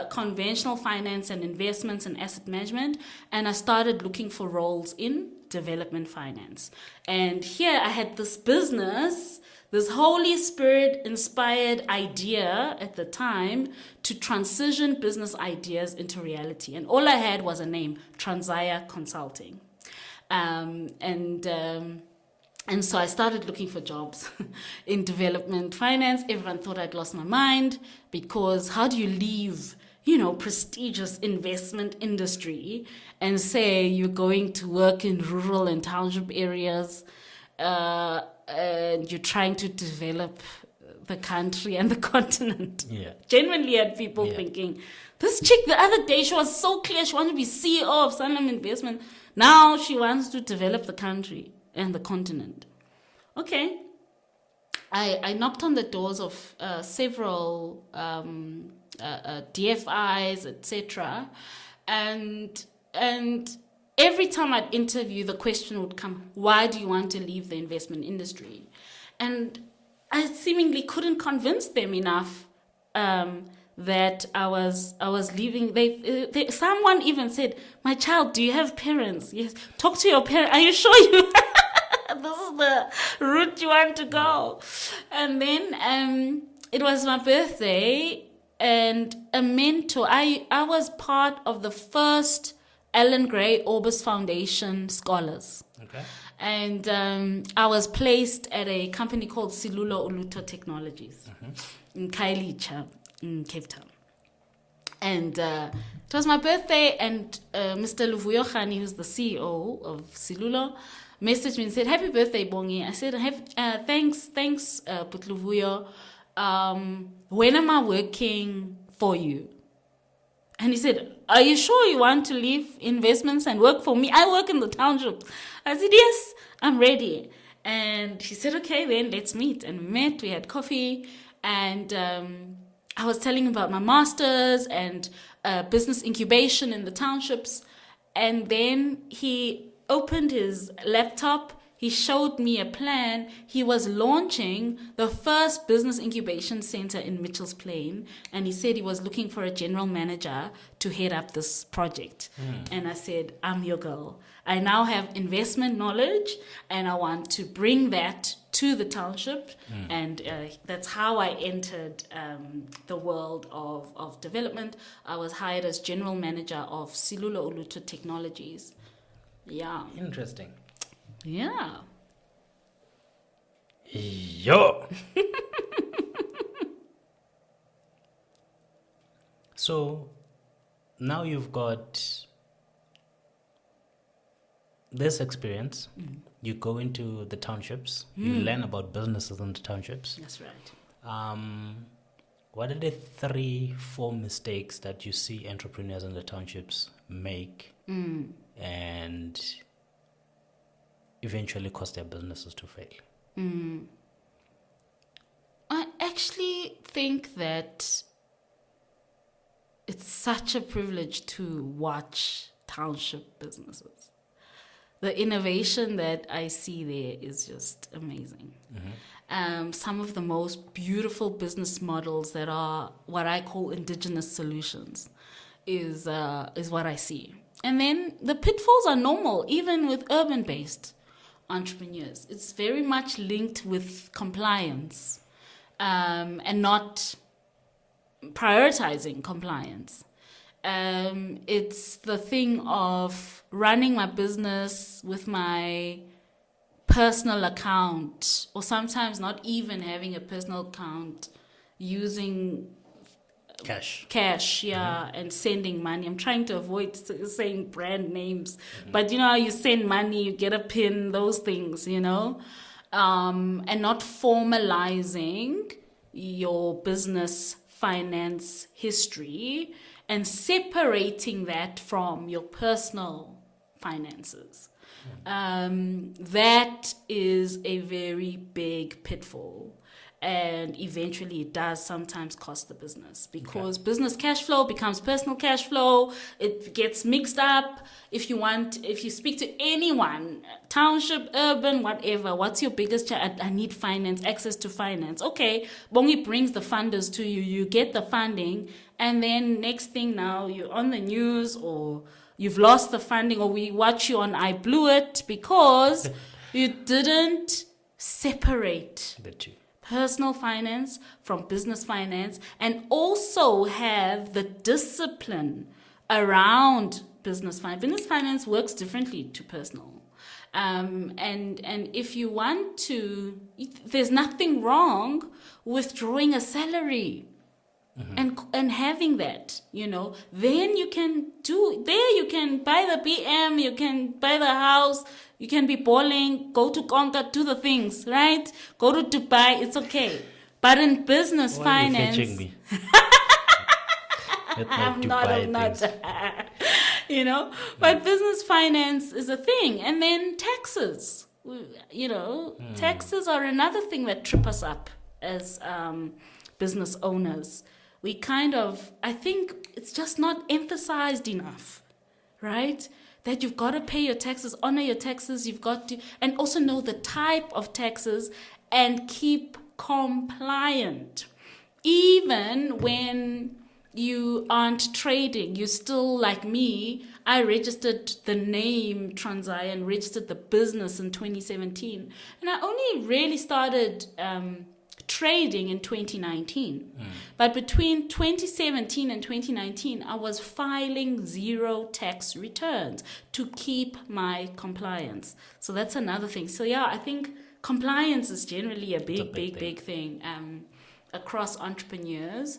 conventional finance and investments and asset management, and I started looking for roles in development finance. And here I had this business, this Holy Spirit inspired idea at the time to transition business ideas into reality. And all I had was a name, Transire Consulting. And so I started looking for jobs in development finance. Everyone thought I'd lost my mind, because how do you leave, prestigious investment industry and say you're going to work in rural and township areas, and you're trying to develop the country and the continent? Yeah. Genuinely had people thinking, this chick the other day, she was so clear, she wanted to be CEO of Sanlam Investment. Now she wants to develop the country and the continent. Okay. I knocked on the doors of several DFIs, etc. And every time I'd interview, the question would come, why do you want to leave the investment industry? And I seemingly couldn't convince them enough that I was leaving. Someone even said, my child, do you have parents? Yes. Talk to your parents. Are you sure you... this is the route you want to go? And then it was my birthday, and a mentor. I was part of the first Ellen Gray Orbis Foundation scholars. Okay. And I was placed at a company called Silulo Uluto Technologies in Khayelitsha, in Cape Town. And it was my birthday, and Mr. Luvuyo Khani, who's the CEO of Silulo, messaged me and said, happy birthday, Bongi. I said, thanks, Putluvuyo. When am I working for you? And he said, are you sure you want to leave investments and work for me? I work in the township. I said, yes, I'm ready. And he said, okay, then let's meet. And we met, we had coffee, and I was telling him about my master's and business incubation in the townships. And then he opened his laptop. He showed me a plan. He was launching the first business incubation center in Mitchell's Plain. And he said he was looking for a general manager to head up this project. And I said, I'm your girl. I now have investment knowledge and I want to bring that to the township. And that's how I entered the world of development. I was hired as general manager of Silula Uluto Technologies. Yeah. Interesting. Yeah. Yo. So now you've got this experience. You go into the townships. You learn about businesses in the townships. That's right. What are the 3-4 mistakes that you see entrepreneurs in the townships make and eventually cause their businesses to fail? I actually think that it's such a privilege to watch township businesses. The innovation that I see there is just amazing. Some of the most beautiful business models that are what I call indigenous solutions is what I see. And then the pitfalls are normal, even with urban-based entrepreneurs. It's very much linked with compliance and not prioritizing compliance. It's the thing of running my business with my personal account, or sometimes not even having a personal account, using cash, and sending money. I'm trying to avoid saying brand names, but you know how you send money, you get a PIN, those things, and not formalizing your business finance history and separating that from your personal finances. That is a very big pitfall. And eventually it does sometimes cost the business because business cash flow becomes personal cash flow. It gets mixed up. If you speak to anyone, township, urban, whatever, what's your biggest challenge? I need finance, access to finance. Okay, Bongi brings the funders to you. You get the funding. And then next thing now, you're on the news or you've lost the funding or we watch you on I Blew It because you didn't separate The two. personal finance from business finance, and also have the discipline around business finance. Business finance works differently to personal. And if you want to, there's nothing wrong with drawing a salary and having that, then you can you can buy the BM, you can buy the house, you can be balling, go to Konka, do the things, right? Go to Dubai, it's okay. But in business finance... Why are you fetching me? I'm not. But business finance is a thing. And then taxes, taxes are another thing that trip us up as business owners. I think it's just not emphasized enough, right? That you've got to pay your taxes, honor your taxes, you've got to, and also know the type of taxes and keep compliant. Even when you aren't trading, you still, like me, I registered the name Transai and registered the business in 2017. And I only really started trading in 2019. But between 2017 and 2019, I was filing 0 tax returns to keep my compliance. So that's another thing. So yeah, I think compliance is generally a big thing across entrepreneurs.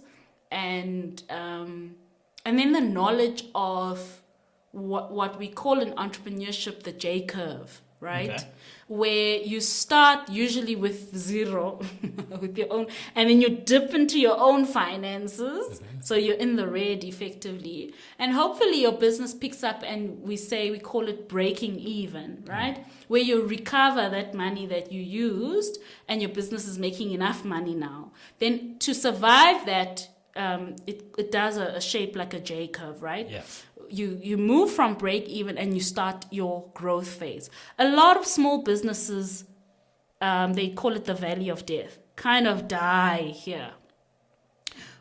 And then the knowledge of what we call in entrepreneurship the J curve, right? Okay. Where you start usually with 0 with your own, and then you dip into your own finances. So you're in the red effectively. And hopefully your business picks up and we call it breaking even, right? Where you recover that money that you used and your business is making enough money now. Then to survive that, it does a shape like a J curve, right? Yeah. you move from break even and you start your growth phase. A lot of small businesses, they call it the valley of death, kind of die here.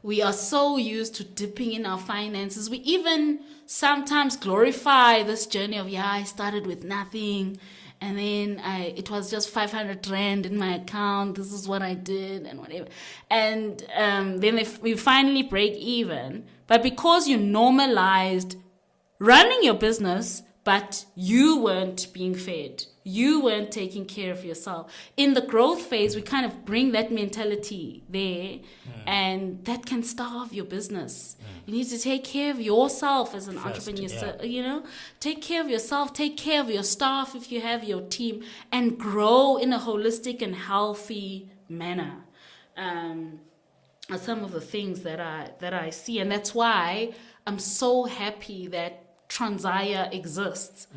We are so used to dipping in our finances. We even sometimes glorify this journey of, I started with nothing. And then it was just 500 Rand in my account. This is what I did and whatever. And then we finally break even. But because you normalized running your business, but you weren't being fed, you weren't taking care of yourself. In the growth phase, we kind of bring that mentality there, and that can starve your business. You need to take care of yourself as an entrepreneur. Take care of yourself, take care of your staff if you have your team, and grow in a holistic and healthy manner. Are some of the things that I see, and that's why I'm so happy that Transaya exists,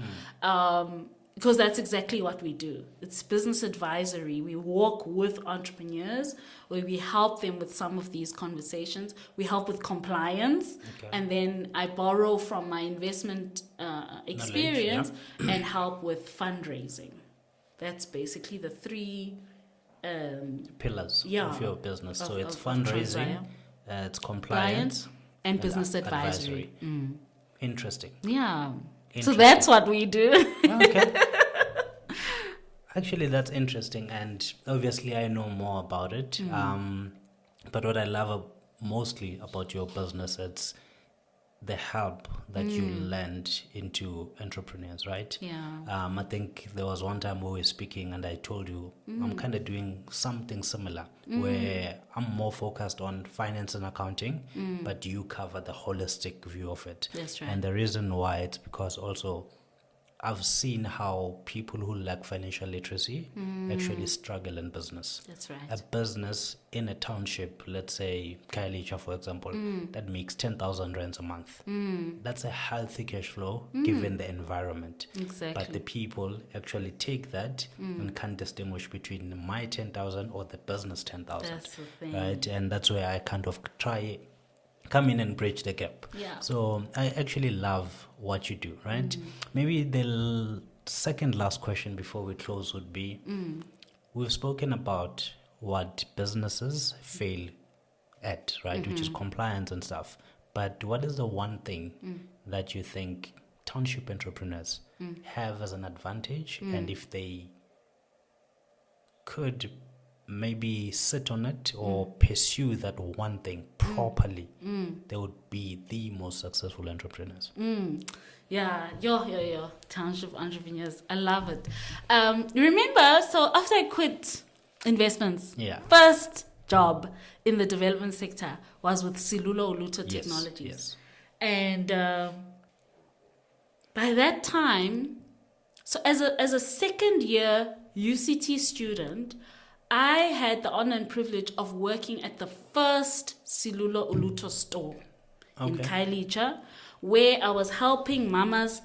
because that's exactly what we do. It's business advisory. We work with entrepreneurs where we help them with some of these conversations. We help with compliance, and then I borrow from my investment experience and help with fundraising. That's basically the three pillars of your business. So it's fundraising, it's compliance, and business advisory. Interesting. Yeah. So that's what we do. Okay. Actually, that's interesting, and obviously I know more about it. But what I love mostly about your business, it's the help that you lend into entrepreneurs, right? Yeah. I think there was one time we were speaking and I told you I'm kind of doing something similar where I'm more focused on finance and accounting, but you cover the holistic view of it. That's right. And the reason why, it's because also I've seen how people who lack financial literacy actually struggle in business. That's right. A business in a township, let's say Kailicha, for example, that makes 10,000 rands a month. That's a healthy cash flow given the environment. Exactly. But the people actually take that and can't distinguish between my 10,000 or the business 10,000. That's the thing. Right? And that's where I kind of come in and bridge the gap. Yeah. So I actually love what you do, right? Maybe the second last question before we close would be, we've spoken about what businesses fail at, right? Which is compliance and stuff. But what is the one thing that you think township entrepreneurs have as an advantage? And if they could maybe sit on it or pursue that one thing properly, they would be the most successful entrepreneurs. Yeah, your township entrepreneurs. I love it. Remember, so after I quit investments, first job in the development sector was with Silulo Uluto Technologies. Yes. And by that time, so as a second year UCT student, I had the honor and privilege of working at the first Silulo Uluto store in Kailicha, where I was helping mamas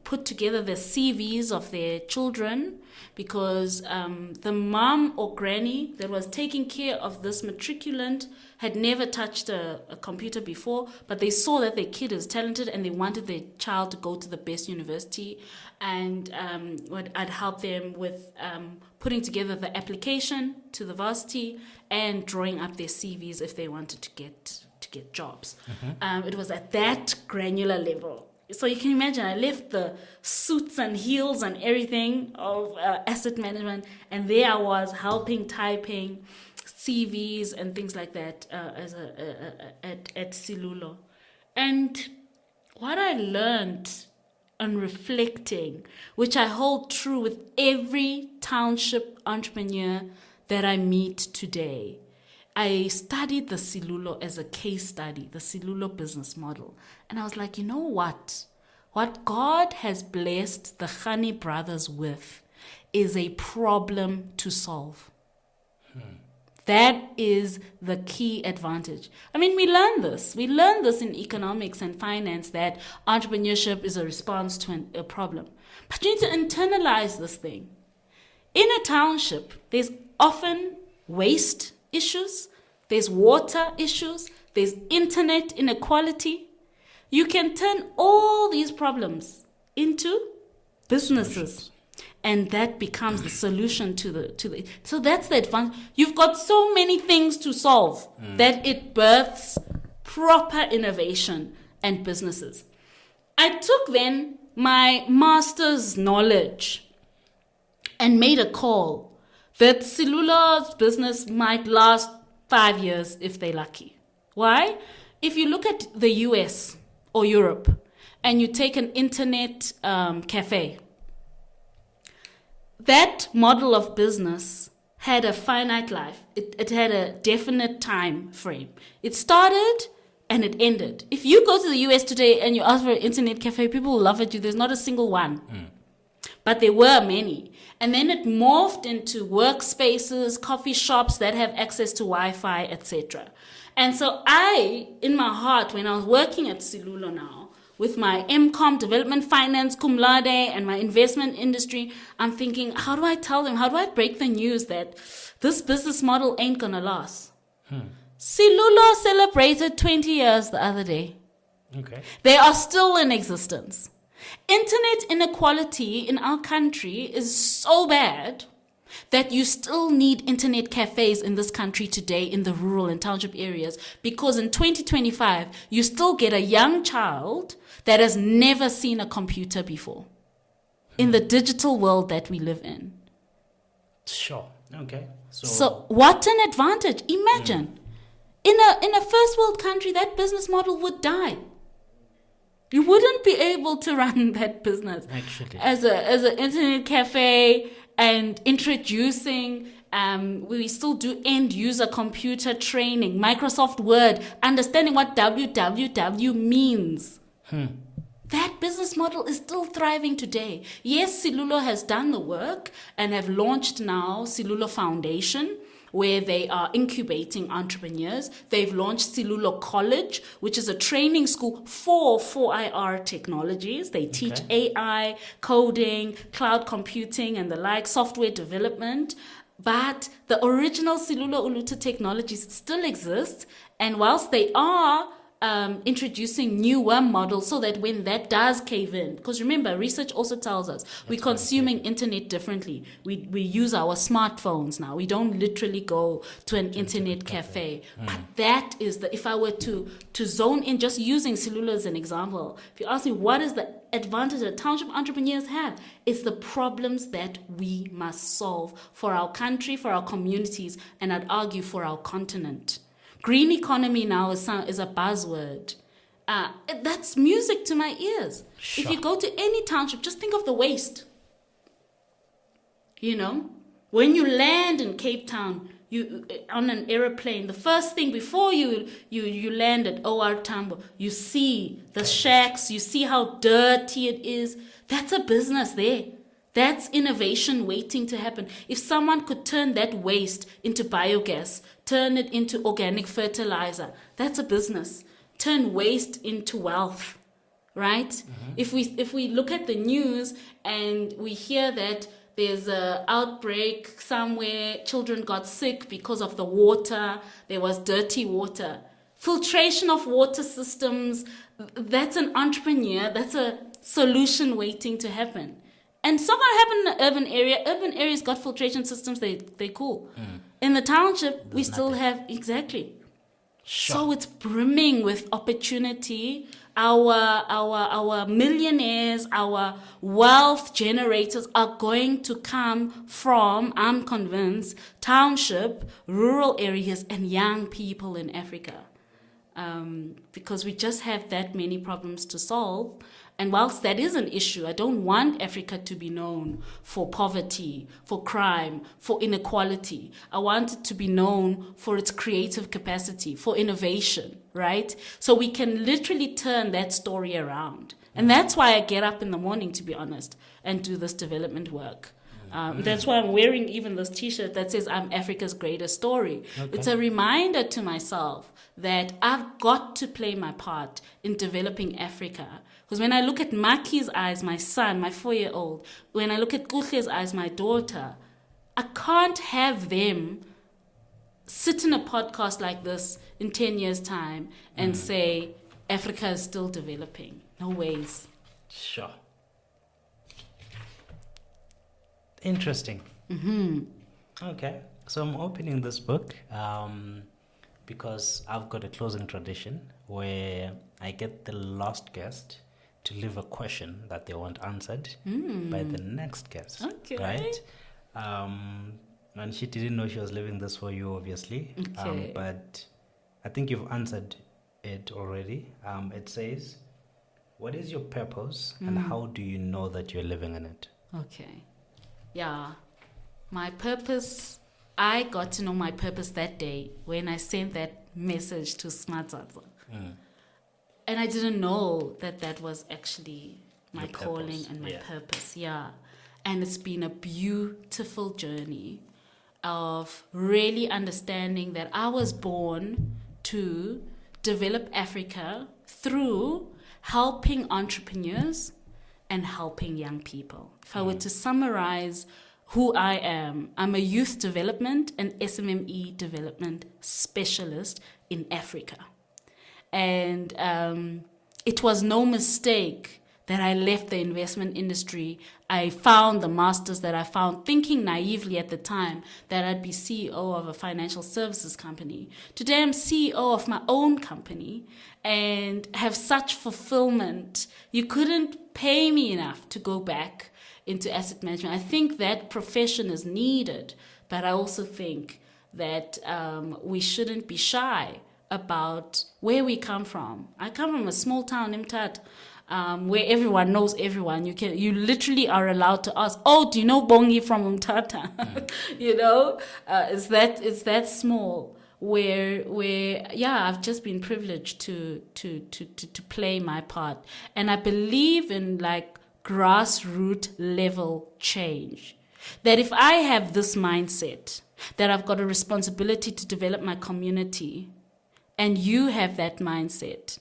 put together the CVs of their children, because the mom or granny that was taking care of this matriculant had never touched a computer before, but they saw that their kid is talented and they wanted their child to go to the best university. And I'd help them with putting together the application to the varsity and drawing up their CVs if they wanted to get jobs. It was at that granular level. So you can imagine, I left the suits and heels and everything of asset management, and there I was typing CVs and things like that at Silulo. And what I learned on reflecting, which I hold true with every township entrepreneur that I meet today, I studied the Silulo as a case study, the Silulo business model. And I was like, you know what? What God has blessed the Khani brothers with is a problem to solve. That is the key advantage. I mean, we learn this. We learn this in economics and finance, that entrepreneurship is a response to a problem. But you need to internalize this thing. In a township, there's often waste issues, there's water issues, there's internet inequality, you can turn all these problems into businesses. And that becomes the solution to the. So that's the advantage. You've got so many things to solve that it births proper innovation and businesses. I took then my master's knowledge and made a call that Silula's business might last 5 years if they're lucky. Why? If you look at the US or Europe and you take an internet cafe, that model of business had a finite life. It had a definite time frame. It started and it ended. If you go to the US today and you ask for an internet cafe, people will laugh at you. There's not a single one. But there were many. And then it morphed into workspaces, coffee shops that have access to Wi-Fi, etc. And so I, in my heart, when I was working at Silulo now, with my MCOM, development finance, cum laude, and my investment industry, I'm thinking, how do I tell them, how do I break the news that this business model ain't gonna last? Silulo celebrated 20 years the other day. Okay. They are still in existence. Internet inequality in our country is so bad that you still need internet cafes in this country today in the rural and township areas, because in 2025, you still get a young child that has never seen a computer before in the digital world that we live in. Sure. Okay. So what an advantage. Imagine, in a first world country, that business model would die. You wouldn't be able to run that business actually as an internet cafe and introducing. We still do end user computer training, Microsoft Word, understanding what www means. That business model is still thriving today. Yes, Silulo has done the work and have launched now Silulo Foundation, where they are incubating entrepreneurs. They've launched Silulo College, which is a training school for 4IR technologies. They teach AI, coding, cloud computing, and the like, software development. But the original Silulo Uluta technologies still exist. And whilst they are introducing new worm models so that when that does cave in, because remember, research also tells us we're consuming internet differently. We use our smartphones now. We don't literally go to an internet cafe. But that is if I were to zone in, just using Silulo as an example, if you ask me what is the advantage that township entrepreneurs have, it's the problems that we must solve for our country, for our communities, and I'd argue for our continent. Green economy now is a buzzword. That's music to my ears. Sure. If you go to any township, just think of the waste. You know, when you land in Cape Town, you on an aeroplane, the first thing before you land at OR Tambo, you see the shacks, you see how dirty it is. That's a business there. That's innovation waiting to happen. If someone could turn that waste into biogas, turn it into organic fertilizer, that's a business. Turn waste into wealth, right? If we look at the news and we hear that there's an outbreak somewhere, children got sick because of the water, there was dirty water. Filtration of water systems, that's an entrepreneur, that's a solution waiting to happen. And some are happening in the urban area. Urban areas got filtration systems, they're cool. In the township, we still have, exactly. Sure. So it's brimming with opportunity. Our millionaires, our wealth generators are going to come from, I'm convinced, township, rural areas, and young people in Africa. Because we just have that many problems to solve. And whilst that is an issue, I don't want Africa to be known for poverty, for crime, for inequality. I want it to be known for its creative capacity, for innovation, right? So we can literally turn that story around. And that's why I get up in the morning, to be honest, and do this development work. That's why I'm wearing even this T-shirt that says I'm Africa's greatest story. Okay. It's a reminder to myself that I've got to play my part in developing Africa. Because when I look at Maki's eyes, my son, my 4-year-old, when I look at Kuhle's eyes, my daughter, I can't have them sit in a podcast like this in 10 years' time and say, Africa is still developing. No ways. Sure. Interesting. Okay, so I'm opening this book because I've got a closing tradition where I get the last guest to leave a question that they want answered by the next guest. Okay. Right? And she didn't know she was leaving this for you, obviously. Okay. But I think you've answered it already. It says, what is your purpose and how do you know that you're living in it? Okay. Yeah. My purpose, I got to know my purpose that day when I sent that message to Smartzaza. And I didn't know that that was actually my Your calling purpose, and my yeah. purpose. Yeah. And it's been a beautiful journey of really understanding that I was born to develop Africa through helping entrepreneurs and helping young people. If I were to summarize who I am, I'm a youth development and SMME development specialist in Africa. And it was no mistake that I left the investment industry. I found the masters that I found, thinking naively at the time that I'd be CEO of a financial services company. Today I'm CEO of my own company and have such fulfillment. You couldn't pay me enough to go back into asset management. I think that profession is needed, but I also think that we shouldn't be shy about where we come from. I come from a small town, Imtat, where everyone knows everyone. You literally are allowed to ask, "Oh, do you know Bongi from Umtata?" You know, it's that small. Where yeah, I've just been privileged to play my part, and I believe in like grassroots level change. That if I have this mindset that I've got a responsibility to develop my community, and you have that mindset,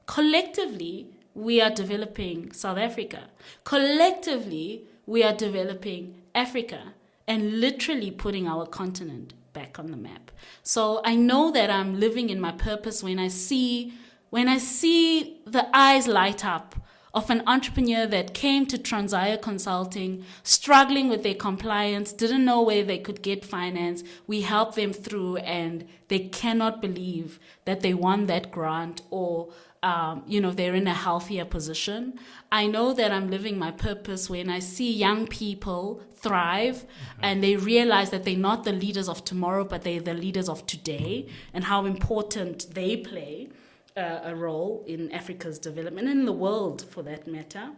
collectively we are developing South Africa. Collectively we are developing Africa and literally putting our continent back on the map. So I know that I'm living in my purpose when I see the eyes light up of an entrepreneur that came to Transaya Consulting, struggling with their compliance, didn't know where they could get finance. We helped them through, and they cannot believe that they won that grant or they're in a healthier position. I know that I'm living my purpose when I see young people thrive and they realize that they're not the leaders of tomorrow, but they're the leaders of today, and how important they play a role in Africa's development and in the world for that matter.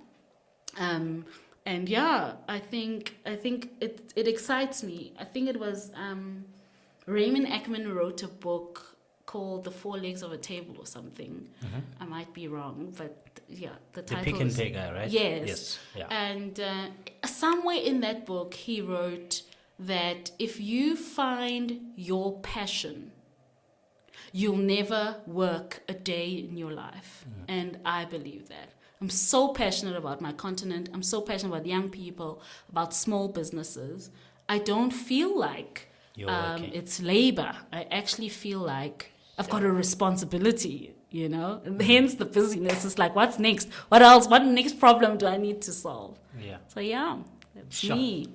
And yeah, I think it excites me. I think it was Raymond Ackman wrote a book called The Four Legs of a Table or something. I might be wrong, but yeah, the title The Pick and Pay guy, right? Yes. Yeah. And somewhere in that book, he wrote that if you find your passion, you'll never work a day in your life. And I believe that. I'm so passionate about my continent. I'm so passionate about young people, about small businesses. I don't feel like it's labor. I actually feel like I've got a responsibility, you know? And hence the busyness. It's like, what's next? What else? What next problem do I need to solve? Yeah. So yeah, that's me.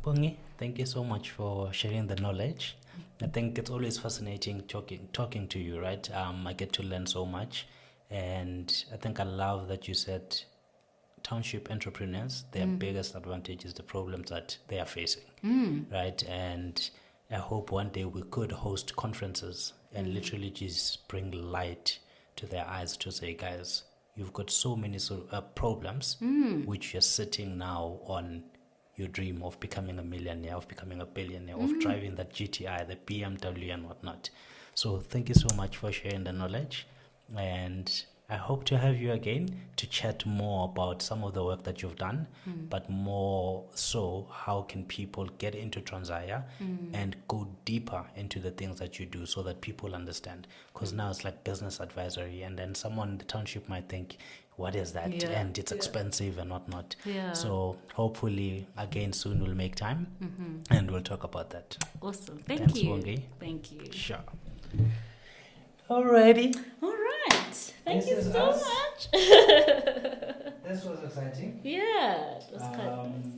Bongi, thank you so much for sharing the knowledge. I think it's always fascinating talking to you, right? I get to learn so much. And I think I love that you said township entrepreneurs, their biggest advantage is the problems that they are facing, right? And I hope one day we could host conferences and literally just bring light to their eyes to say, guys, you've got so many problems which you're sitting now on your dream of becoming a millionaire, of becoming a billionaire, of driving that GTI, the BMW and whatnot. So thank you so much for sharing the knowledge. And I hope to have you again to chat more about some of the work that you've done, but more so, how can people get into Transaya and go deeper into the things that you do so that people understand? Because now it's like business advisory, and then someone in the township might think, what is that? Yeah. And it's expensive and whatnot. Yeah. So hopefully, again, soon we'll make time and we'll talk about that. Awesome. Thank Thanks, you. Bongi. Thank you. Sure. Alrighty. All right. Thank you This is so us. much. This was exciting. Yeah, it was quite nice.